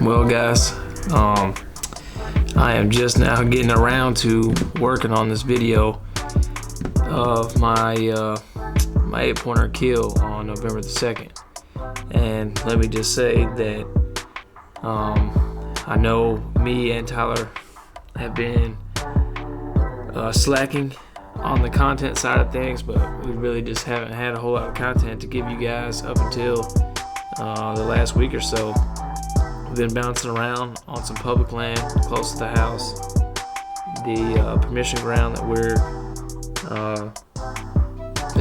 Well, guys, I am just now getting around to working on this video of my 8-pointer kill on November the 2nd. And let me just say that I know me and Tyler have been slacking on the content side of things, but we really just haven't had a whole lot of content to give you guys up until the last week or so. We've been bouncing around on some public land close to the house, the permission ground that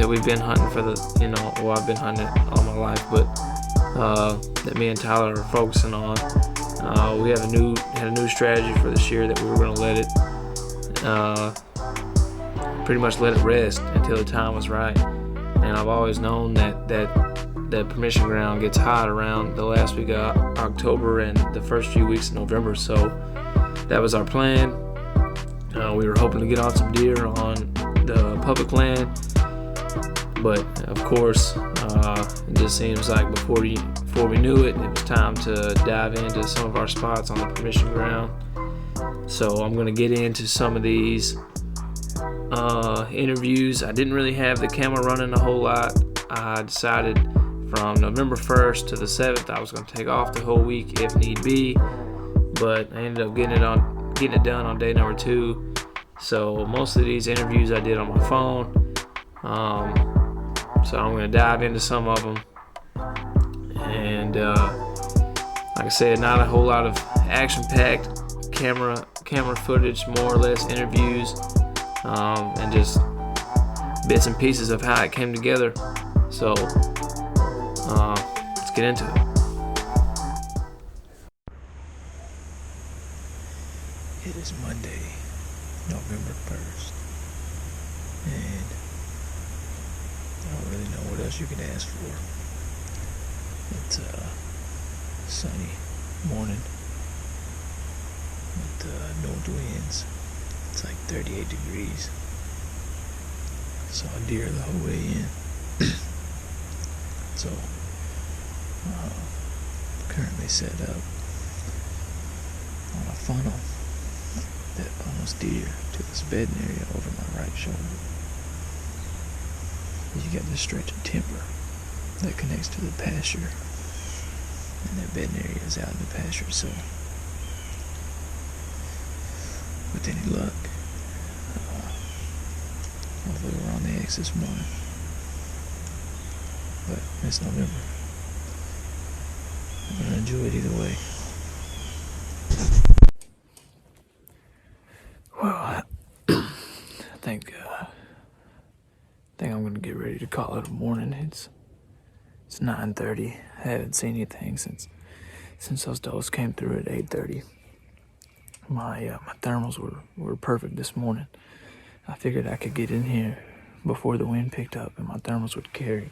we've been hunting for I've been hunting it all my life, but that me and Tyler are focusing on. We had a new strategy for this year that we were going to let it pretty much let it rest until the time was right. And I've always known that permission ground gets hot around the last week of October and the first few weeks of November. So that was our plan. We were hoping to get on some deer on the public land, but of course, it just seems like before we knew it, it was time to dive into some of our spots on the permission ground. So I'm going to get into some of these interviews. I didn't really have the camera running a whole lot. I decided from November 1st to the 7th I was going to take off the whole week if need be, but I ended up getting it done on day number 2. So most of these interviews I did on my phone. So I'm going to dive into some of them, and like I said, not a whole lot of action-packed camera footage, more or less interviews, and just bits and pieces of how it came together. So let's get into it. It is Monday, November 1st, and I don't really know what else you can ask for. It's a sunny morning with north winds. It's like 38 degrees. Saw a deer the whole way in. So, currently set up on a funnel that funnels deer to this bedding area over my right shoulder. You got this stretch of timber that connects to the pasture, and that bedding area is out in the pasture. So, with any luck, hopefully we're on the X this morning. But it's November. I'm gonna enjoy it either way. Well, I think I'm gonna get ready to call it a morning. It's 9:30. I haven't seen anything since those does came through at 8:30. My thermals were perfect this morning. I figured I could get in here before the wind picked up, and my thermals would carry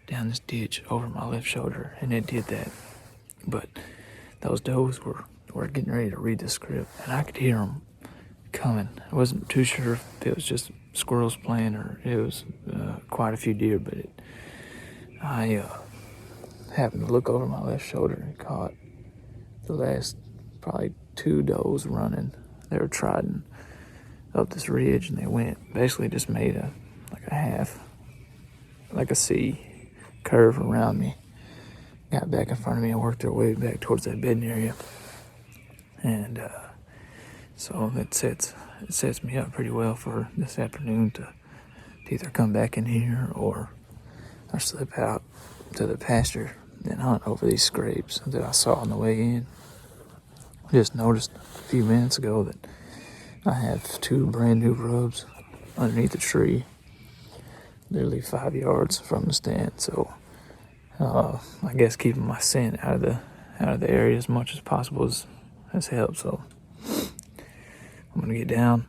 down this ditch over my left shoulder, and it did that. But those does were getting ready to read the script, and I could hear them coming. I wasn't too sure if it was just squirrels playing or it was quite a few deer, but I happened to look over my left shoulder and caught the last probably 2 does running. They were trotting up this ridge, and they basically just made a half, like a C curve around me, got back in front of me and worked their way back towards that bedding area. And so it sets me up pretty well for this afternoon to either come back in here or slip out to the pasture and hunt over these scrapes that I saw on the way in. I just noticed a few minutes ago that I have 2 brand new rubs underneath the tree, literally 5 yards from the stand. So I guess keeping my scent out of the area as much as possible has helped. So I'm gonna get down,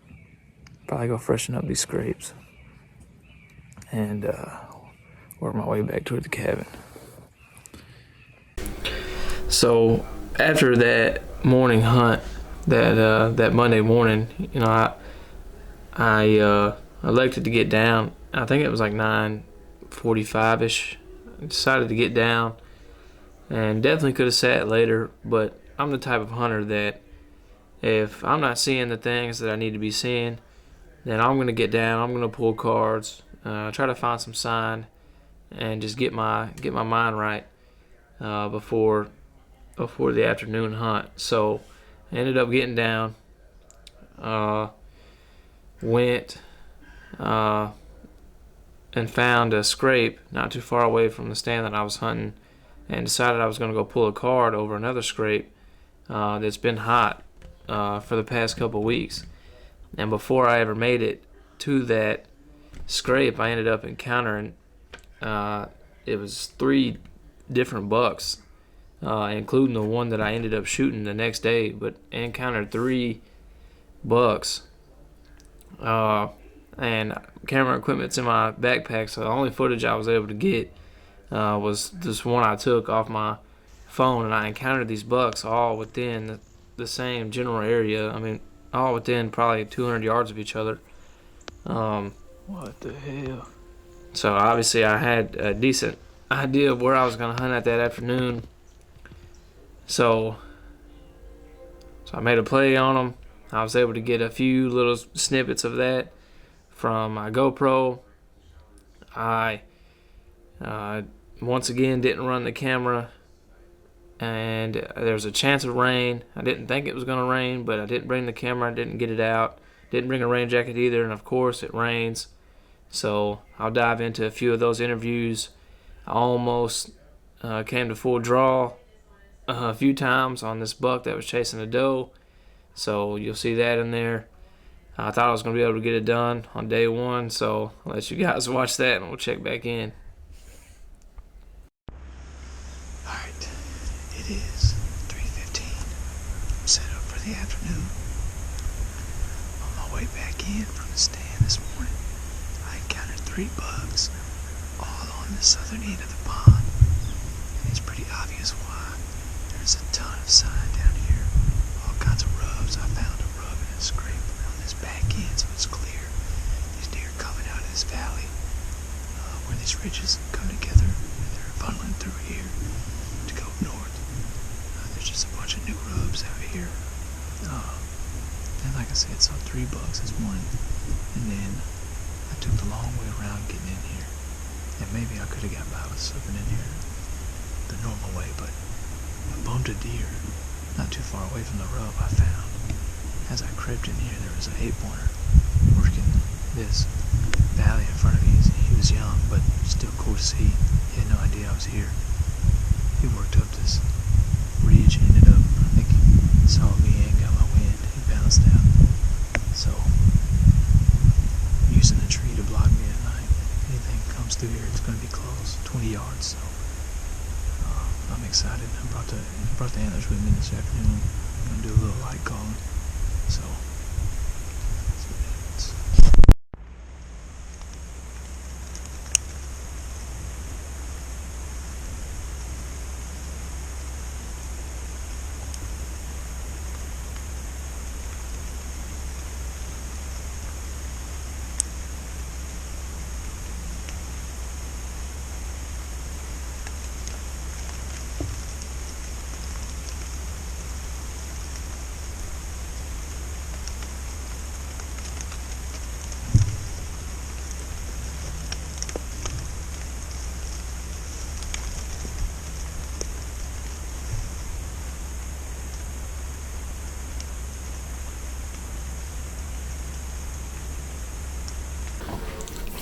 probably go freshen up these scrapes, and work my way back toward the cabin. So after that morning hunt, that Monday morning, I elected to get down. I think it was like 9:45ish. I decided to get down, and definitely could have sat later, but I'm the type of hunter that if I'm not seeing the things that I need to be seeing, then I'm gonna get down. I'm gonna pull cards, try to find some sign, and just get my mind right before the afternoon hunt. So I ended up getting down, went and found a scrape not too far away from the stand that I was hunting, and decided I was going to go pull a card over another scrape that's been hot for the past couple of weeks. And before I ever made it to that scrape, I ended up encountering it was 3 different bucks, including the one that I ended up shooting the next day. But I encountered 3 bucks, and camera equipment's in my backpack, so the only footage I was able to get was this one I took off my phone, and I encountered these bucks all within the same general area. I mean, all within probably 200 yards of each other. What the hell? So obviously I had a decent idea of where I was going to hunt at that afternoon. So I made a play on them. I was able to get a few little snippets of that from my GoPro. I once again didn't run the camera, and there was a chance of rain. I didn't think it was going to rain, but I didn't bring the camera. I didn't get it out. Didn't bring a rain jacket either, and of course it rains. So I'll dive into a few of those interviews. I almost came to full draw a few times on this buck that was chasing a doe. So you'll see that in there. I thought I was going to be able to get it done on day 1, so I'll let you guys watch that and we'll check back in. Alright, it is 3:15. I'm set up for the afternoon. On my way back in from the stand this morning, I encountered 3 bugs, all on the southern end of the pond. And it's pretty obvious why. There's a ton of sign down here, all kinds of rubs. I found a rub and a scrape on this back end, so it's clear. These deer coming out of this valley, where these ridges come together, and they're funneling through here to go north. There's just a bunch of new rubs out here. And like I said, saw 3 bucks this morning, and then I took the long way around getting in here. And maybe I could have got by with slipping in here the normal way, but I bumped a deer not too far away from the rub I found. As I crept in here, there was an 8-pointer working this valley in front of me. He was young, but still cool to see. He had no idea I was here. He worked up this ridge and ended up, I think, saw me and got my wind. He bounced out. So, using the tree to block me at night. Anything comes through here, it's going to be close, 20 yards. So, I'm excited. I brought the antlers with me this afternoon. I'm going to do a little light calling. So, let's see what happens.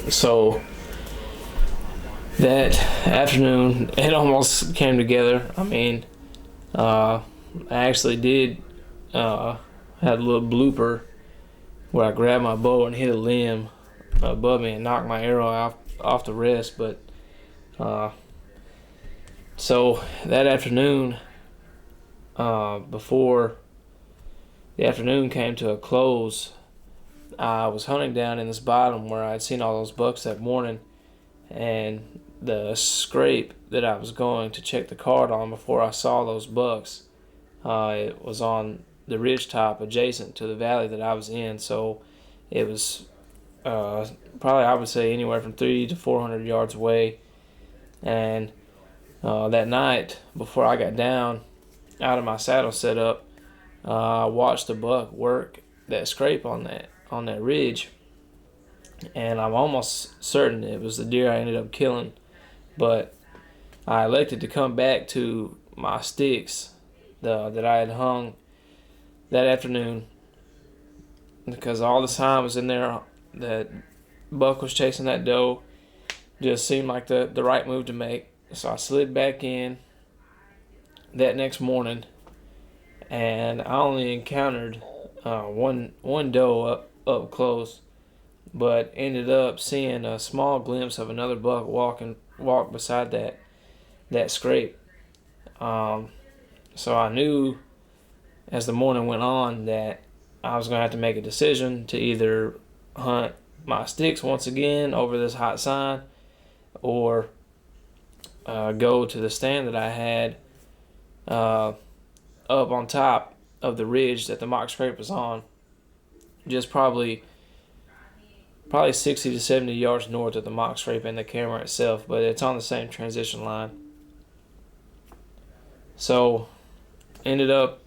So that afternoon, it almost came together. I mean, I actually did had a little blooper where I grabbed my bow and hit a limb above me and knocked my arrow off the rest. But so that afternoon, before the afternoon came to a close, I was hunting down in this bottom where I'd seen all those bucks that morning, and the scrape that I was going to check the card on before I saw those bucks, it was on the ridge top adjacent to the valley that I was in. So it was probably, I would say, anywhere from 300 to 400 yards away. And that night before I got down, out of my saddle setup, I watched the buck work that scrape on that ridge, and I'm almost certain it was the deer I ended up killing. But I elected to come back to my sticks that I had hung that afternoon, because all the sign was in there that buck was chasing that doe. Just seemed like the right move to make. So I slid back in that next morning, and I only encountered one doe up close, but ended up seeing a small glimpse of another buck walk beside that scrape. So I knew as the morning went on that I was gonna have to make a decision to either hunt my sticks once again over this hot sign, or go to the stand that I had up on top of the ridge that the mock scrape was on, just probably 60 to 70 yards north of the mock scrape and the camera itself, but it's on the same transition line. So ended up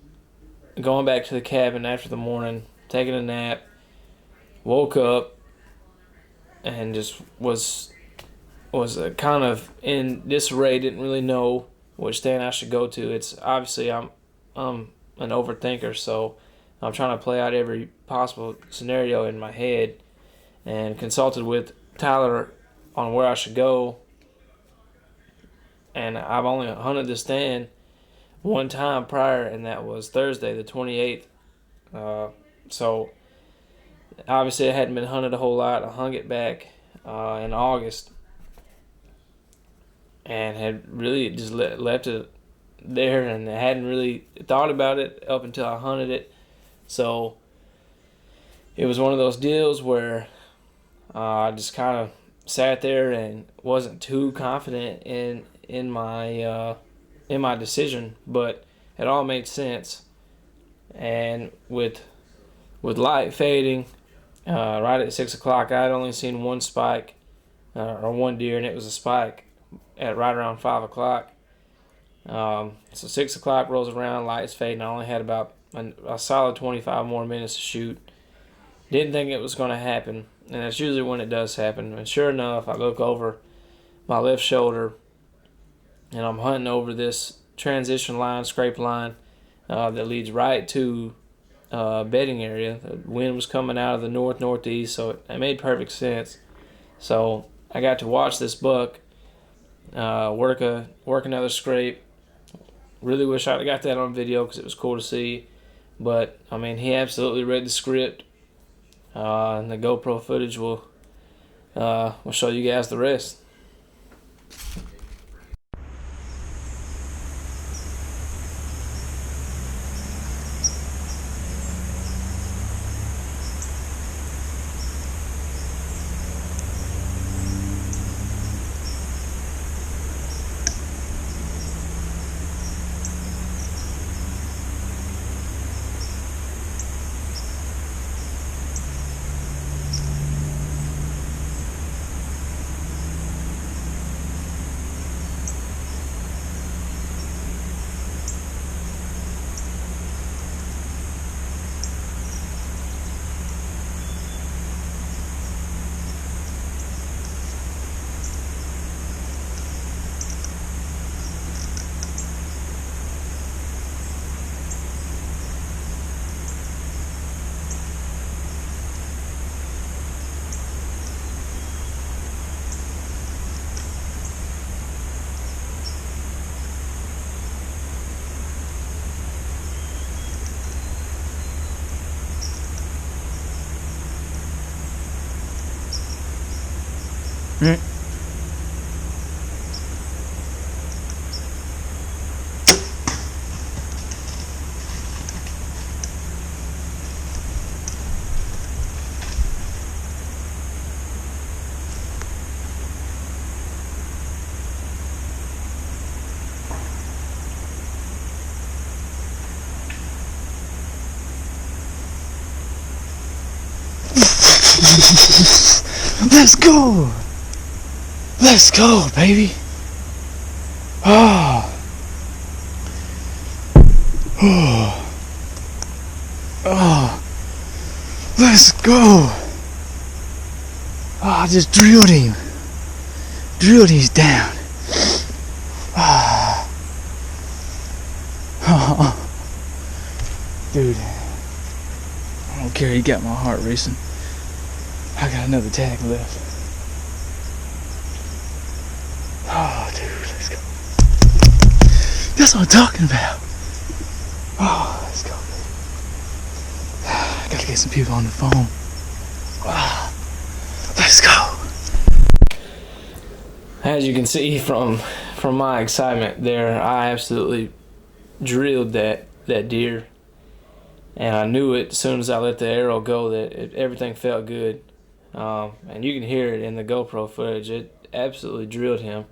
going back to the cabin after the morning, taking a nap, woke up, and just was kind of in disarray. Didn't really know which stand I should go to. It's obviously I'm an overthinker, so I'm trying to play out every possible scenario in my head, and consulted with Tyler on where I should go. And I've only hunted the stand one time prior, and that was Thursday the 28th. So obviously it hadn't been hunted a whole lot. I hung it back in August, and had really just left it there, and I hadn't really thought about it up until I hunted it. So it was one of those deals where I just kind of sat there and wasn't too confident in my decision, but it all made sense. And with light fading, right at 6 o'clock, I had only seen one spike, or one deer, and it was a spike at right around 5 o'clock. So 6 o'clock rolls around, lights fading. I only had about a solid 25 more minutes to shoot. Didn't think it was going to happen, and that's usually when it does happen. And sure enough, I look over my left shoulder, and I'm hunting over this transition line, scrape line, that leads right to bedding area. The wind was coming out of the northeast, so it made perfect sense. So I got to watch this buck work another scrape. Really wish I'd got that on video because it was cool to see. But I mean, he absolutely read the script, and the GoPro footage will show you guys the rest. Let's go! Let's go, baby! Oh. Oh, let's go. Oh, I just drilled him. Drilled him down. Oh, dude, I don't care. He got my heart racing. I got another tag left. Oh, dude, let's go. That's what I'm talking about. Oh, let's go. I gotta get some people on the phone. Oh, let's go. As you can see from my excitement there, I absolutely drilled that deer, and I knew it as soon as I let the arrow go that everything felt good. And you can hear it in the GoPro footage. It absolutely drilled him.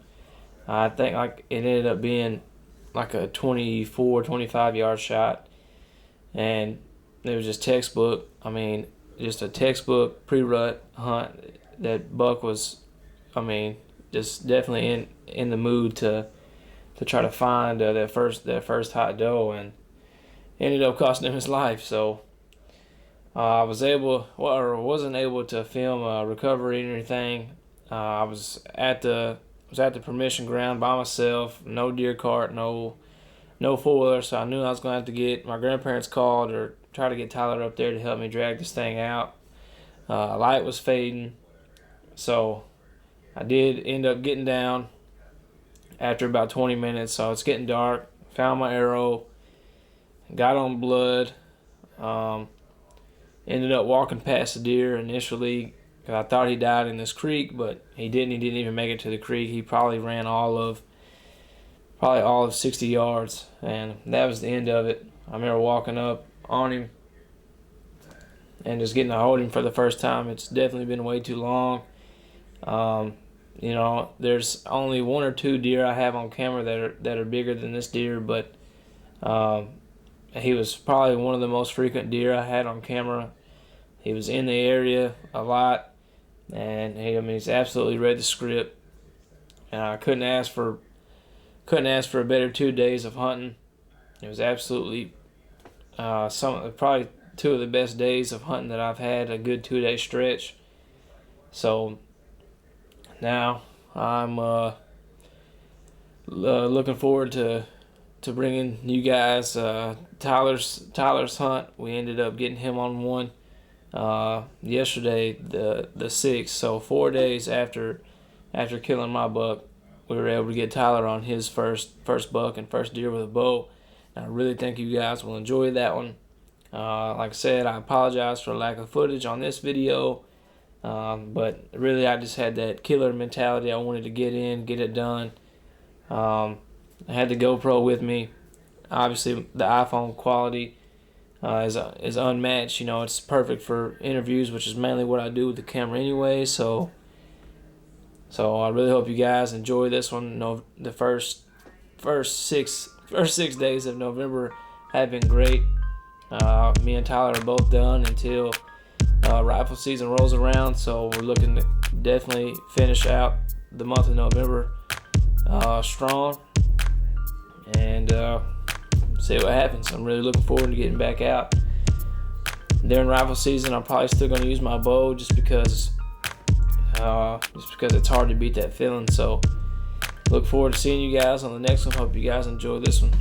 I think like it ended up being like a 24-25 yard shot, and it was just textbook. I mean, just a textbook pre-rut hunt. That buck was, I mean, just definitely in the mood to try to find that first hot doe, and ended up costing him his life. So I wasn't able to film a recovery or anything. I was at the permission ground by myself, no deer cart, no four-wheeler, so I knew I was going to have to get my grandparents called or try to get Tyler up there to help me drag this thing out. Light was fading, so I did end up getting down after about 20 minutes, so it's getting dark. Found my arrow, got on blood, ended up walking past the deer initially. I thought he died in this creek, but he didn't. He didn't even make it to the creek. He probably ran all of 60 yards, and that was the end of it. I remember walking up on him and just getting to hold him for the first time. It's definitely been way too long. You know, there's only one or two deer I have on camera that are bigger than this deer, but he was probably one of the most frequent deer I had on camera. He was in the area a lot, and he's absolutely read the script. And I couldn't ask for a better 2 days of hunting. It was absolutely probably two of the best days of hunting that I've had, a good 2 day stretch. So now I'm looking forward to bringing you guys Tyler's hunt. We ended up getting him on one yesterday, the 6th. So 4 days after killing my buck, we were able to get Tyler on his first buck and first deer with a bow. And I really think you guys will enjoy that one. Like I said, I apologize for lack of footage on this video, but really I just had that killer mentality. I wanted to get it done. I had the GoPro with me. Obviously, the iPhone quality is unmatched. You know, it's perfect for interviews, which is mainly what I do with the camera anyway. So I really hope you guys enjoy this one. The first 6 days of November have been great. Me and Tyler are both done until rifle season rolls around. So we're looking to definitely finish out the month of November strong and see what happens. I'm really looking forward to getting back out. During rifle season, I'm probably still going to use my bow just because it's hard to beat that feeling. So look forward to seeing you guys on the next one. Hope you guys enjoy this one.